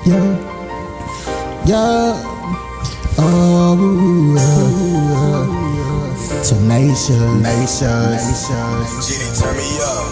Yeah, yeah, oh, Tenacious. Giddy, turn me up.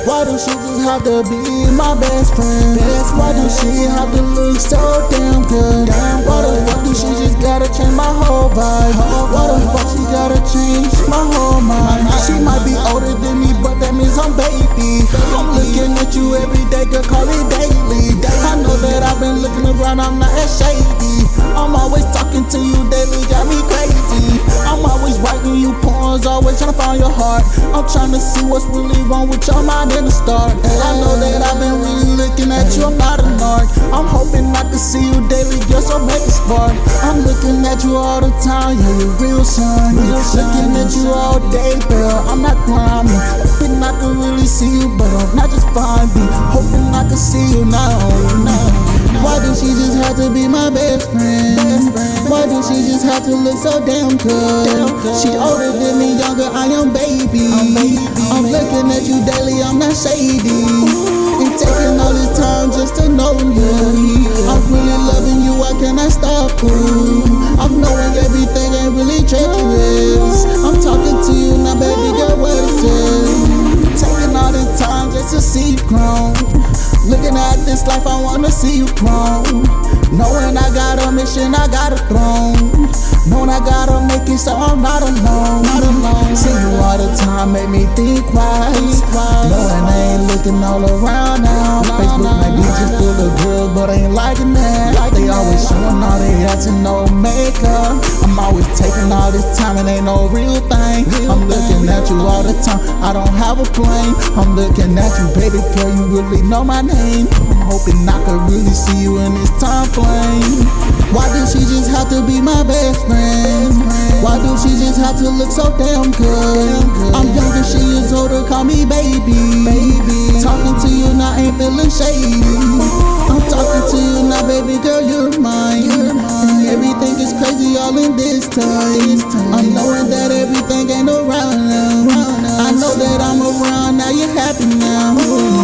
Why do she just have to be my best friend? Why do she have to look so damn good? Why the fuck do she just gotta change my whole vibe? Why the fuck she gotta change my whole mind? She might be older than me, but that means I'm baby. I'm looking at you every day, girl, call it daily. I know that I've been looking around, I'm not as shady. I'm always talking to you daily, got me crazy. I'm always writing you poems, always trying to find your heart. I'm trying to see what's really wrong with your mind in the start. I know that I've been really looking at you, I'm not a narc. I'm hoping I can see you daily, girl, so make a spark. I'm looking at you all the time, yeah, you're real son. Looking at you all day, girl, I'm not grimy. Hoping I can really see you, but I'm not just fine. Hoping I can see you now. Why do she just have to be my best friend? Why do she just have to look so damn good? She older than me, younger, I am baby. I'm looking at you daily, I'm not shady. And taking all this time just to know you. I'm really loving you, why can't I stop you? I'm knowing everything ain't really treacherous. I'm talking to you now, baby girl, what is it? Taking all this time just to see you grown. Looking at this life, I wanna see you grown. Knowing I got a mission, I got a throne. Knowing I gotta make it so I'm not alone. See you all the time, make me think twice. Knowing I ain't looking all around now. Facebook might be just to look good, but I ain't liking that. They always showing all they ass and no makeup. I'm always taking all this time, it ain't no real thing. I'm looking at you all the time, I don't have a plane. I'm looking at you, baby girl, you really know my name. I'm hoping I could really see you in this time frame. Why do she just have to be my best friend? Why do she just have to look so damn good? I'm younger, she is older, call me baby. Talking to you now, ain't feeling shady. I'm talking to you now, baby girl, you're mine. And everything is crazy all in this time. I'm knowing that everything ain't around now. I know that I'm around now, you're happy now.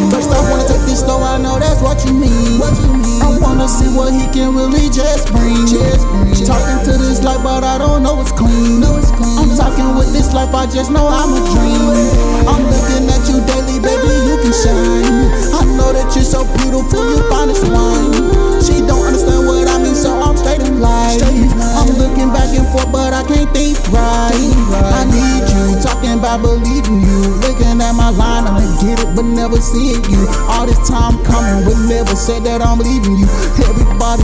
First I wanna take this slow, I know that's what you mean. I wanna see what he can really just bring. Talking to this life, but I don't know it's clean. I'm talking with this life, I just know I'm a dream. I'm looking at you daily, baby, you can shine. I know that you're so beautiful, you fine as wine. She don't understand what I mean, so I'm straight in life. I'm looking back and forth, but I can't think right. I need you, talking about believing you. Looking at my line, I'ma get it, but never seeing you. All this time coming, but never said that I'm leaving you. Everybody